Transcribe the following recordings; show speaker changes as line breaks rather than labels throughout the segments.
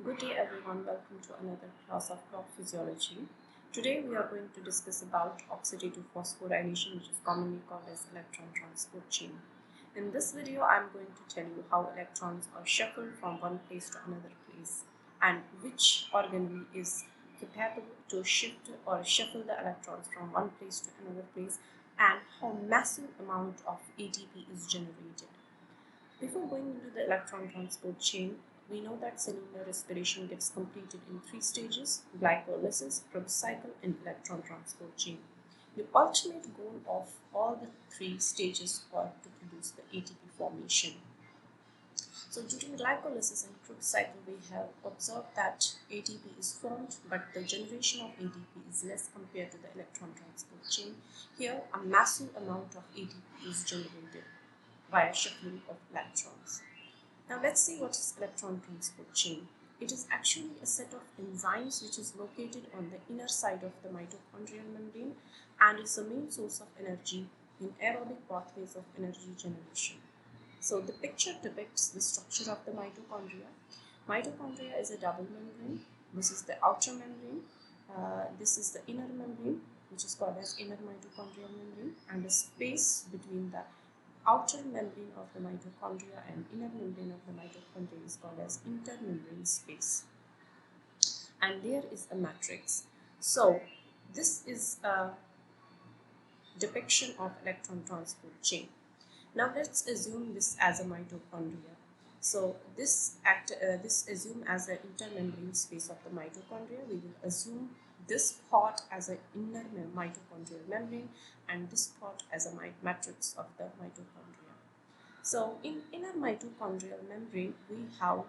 Good day everyone, welcome to another class of crop physiology. Today we are going to discuss about oxidative phosphorylation, which is commonly called as electron transport chain. In this video I am going to tell you how electrons are shuffled from one place to another place and which organelle is capable to shift or shuffle the electrons from one place to another place and how massive amount of ATP is generated. Before going into the electron transport chain, we know that cellular respiration gets completed in three stages: glycolysis, Krebs cycle, and electron transport chain. The ultimate goal of all the three stages are to produce the ATP formation. So during glycolysis and Krebs cycle, we have observed that ATP is formed, but the generation of ATP is less compared to the electron transport chain. Here, a massive amount of ATP is generated via shuffling of electrons. Now let's see what is electron transport chain. It is actually a set of enzymes which is located on the inner side of the mitochondrial membrane and is the main source of energy in aerobic pathways of energy generation. So the picture depicts the structure of the mitochondria. Mitochondria is a double membrane. This is the outer membrane. This is the inner membrane, which is called as inner mitochondrial membrane, and the space between the outer membrane of the mitochondria and inner membrane of the mitochondria is called as intermembrane space. And there is a matrix. So this is a depiction of electron transport chain. Now let's assume this as a mitochondria. So this assume as an intermembrane space of the mitochondria. We will assume this part as an inner mitochondrial membrane and this part as a matrix of the mitochondria. So in inner mitochondrial membrane, we have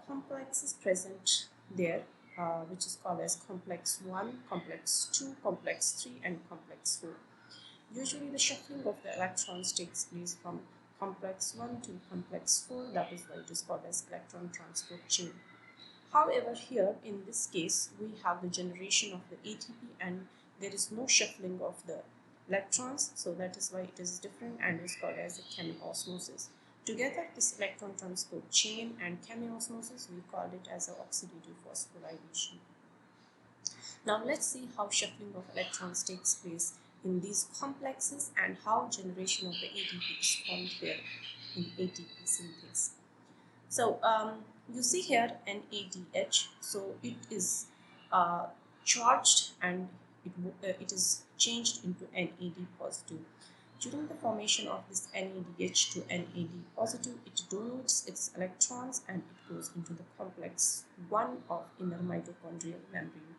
complexes present there, which is called as complex 1, complex 2, complex 3, and complex 4. Usually the shuffling of the electrons takes place from complex 1 to complex 4, that is why it is called as electron transport chain. However, here in this case we have the generation of the ATP and there is no shuffling of the electrons, so that is why it is different and is called as a chemiosmosis. Together this electron transport chain and chemiosmosis, we call it as an oxidative phosphorylation. Now let's see how shuffling of electrons takes place in these complexes and how generation of the ATP is formed there in ATP synthase. So you see here NADH, so it is charged and it is changed into NAD positive. During the formation of this NADH to NAD positive, it donates its electrons and it goes into the complex 1 of inner mitochondrial membrane.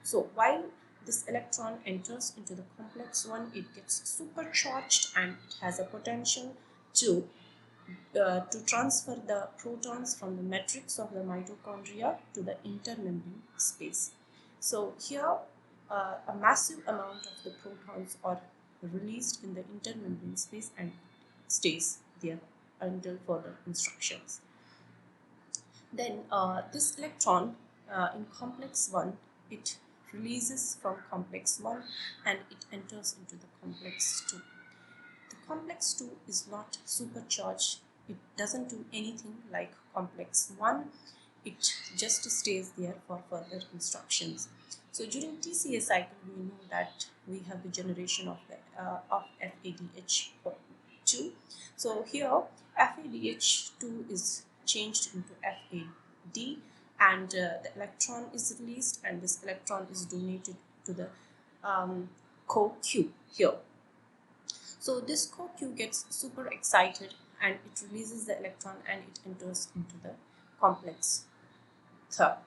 So while this electron enters into the complex 1, it gets supercharged and it has a potential to transfer the protons from the matrix of the mitochondria to the intermembrane space. So here a massive amount of the protons are released in the intermembrane space and stays there until further instructions. Then this electron in complex 1, it releases from complex 1 and it enters into the complex 2. The complex 2 is not supercharged. It doesn't do anything like complex 1. It just stays there for further instructions. So during TCA cycle, we know that we have the generation of the FADH2. So here FADH2 is changed into FAD and the electron is released and this electron is donated to the CoQ here. So this CoQ gets super excited and it releases the electron and it enters into the complex third.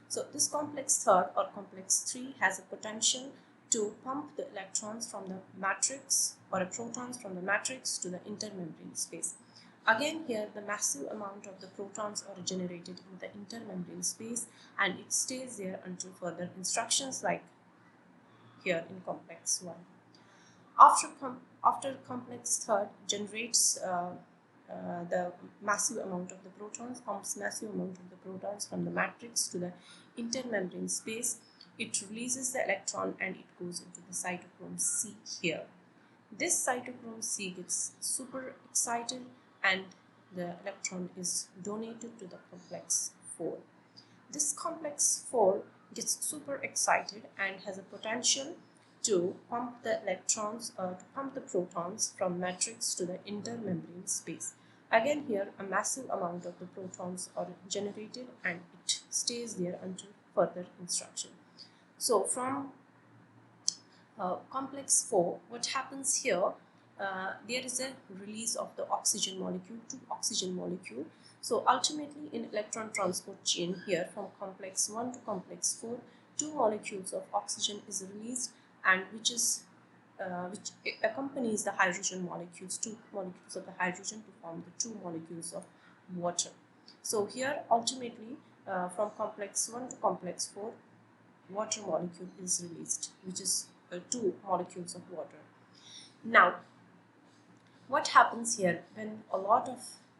So this complex third or complex 3 has a potential to pump the electrons from the matrix or protons from the matrix to the intermembrane space. Again here the massive amount of the protons are generated in the intermembrane space and it stays there until further instructions like here in complex 1. After complex third generates the massive amount of the protons, pumps massive amount of the protons from the matrix to the intermembrane space, it releases the electron and it goes into the cytochrome C here. This cytochrome C gets super excited and the electron is donated to the complex 4. this complex 4 gets super excited and has a potential to pump the electrons to pump the protons from matrix to the intermembrane space. Again, here a massive amount of the protons are generated and it stays there until further instruction. So from complex 4, what happens here, there is a release of the oxygen molecule to oxygen molecule. So ultimately in electron transport chain here from complex 1 to complex 4, 2 molecules of oxygen is released, and which accompanies the hydrogen molecules, 2 molecules of the hydrogen to form the 2 molecules of water. So here ultimately from complex 1 to complex 4, water molecule is released, which is 2 molecules of water. Now, what happens here when a lot of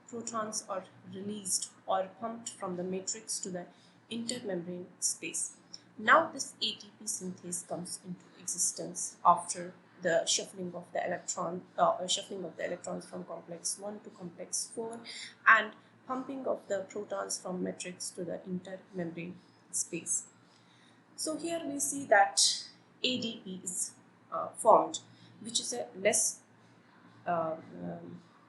protons are released or pumped from the matrix to the intermembrane space? Now this ATP synthase comes into existence after the shuffling of the electrons from complex 1 to complex 4 and pumping of the protons from matrix to the intermembrane space. So here we see that ADP is formed, which is a less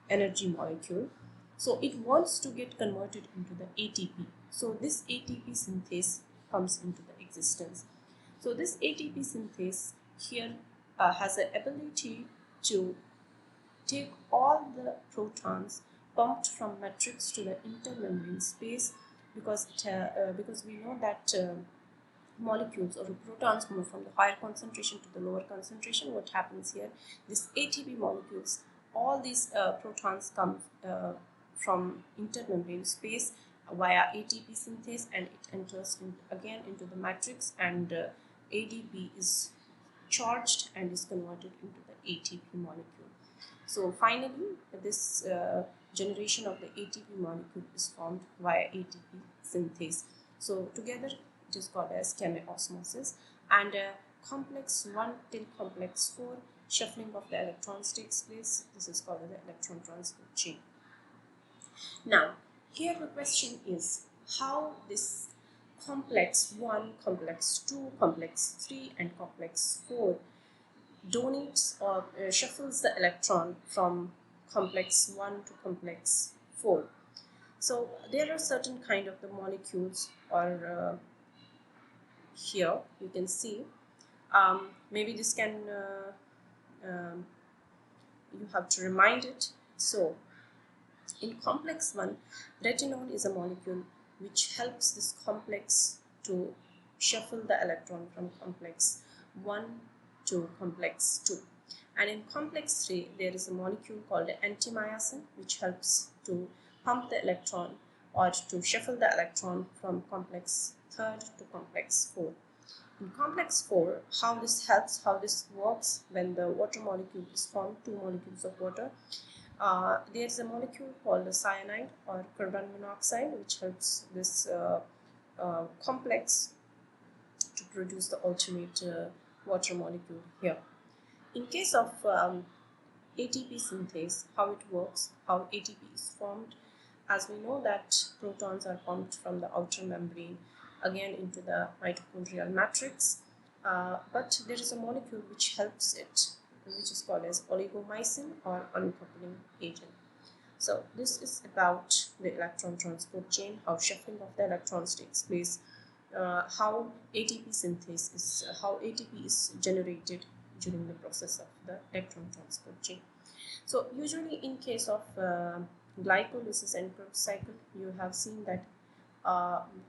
energy molecule. So it wants to get converted into the ATP. So this ATP synthase comes into the existence. So this ATP synthase here has the ability to take all the protons pumped from matrix to the intermembrane space, because we know that molecules or protons move from the higher concentration to the lower concentration. What happens here, this ATP molecules, all these protons come from intermembrane space via ATP synthase, and it enters again into the matrix, and ADP is charged and is converted into the ATP molecule. So finally this generation of the ATP molecule is formed via ATP synthase. So together it is called as chemiosmosis, and complex 1 till complex 4 shuffling of the electrons takes place. This is called the electron transport chain. Now here the question is how this complex 1, complex 2, complex 3 and complex 4 donates or shuffles the electron from complex 1 to complex 4. So there are certain kind of the molecules, or here you can see, maybe this can you have to remind it. So in complex 1, retinol is a molecule which helps this complex to shuffle the electron from complex 1 to complex 2. And in complex 3, there is a molecule called antimyosin which helps to pump the electron or to shuffle the electron from complex 3rd to complex 4. In complex 4, how this helps, how this works when the water molecule is formed, 2 molecules of water. There is a molecule called the cyanide or carbon monoxide which helps this complex to produce the ultimate water molecule here. In case of ATP synthase, how it works, how ATP is formed, as we know that protons are pumped from the outer membrane again into the mitochondrial matrix, but there is a molecule which helps it, which is called as oligomycin or uncoupling agent. So this is about the electron transport chain, how shuffling of the electrons takes place, how ATP synthase is, how ATP is generated during the process of the electron transport chain. So usually in case of glycolysis and Krebs cycle, you have seen that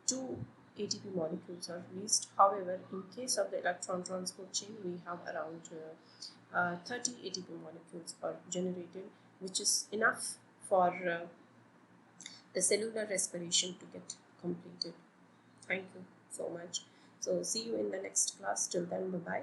2 ATP molecules are released. However, in case of the electron transport chain, we have around 30 ATP molecules are generated, which is enough for the cellular respiration to get completed. Thank you so much. So see you in the next class. Till then, bye-bye.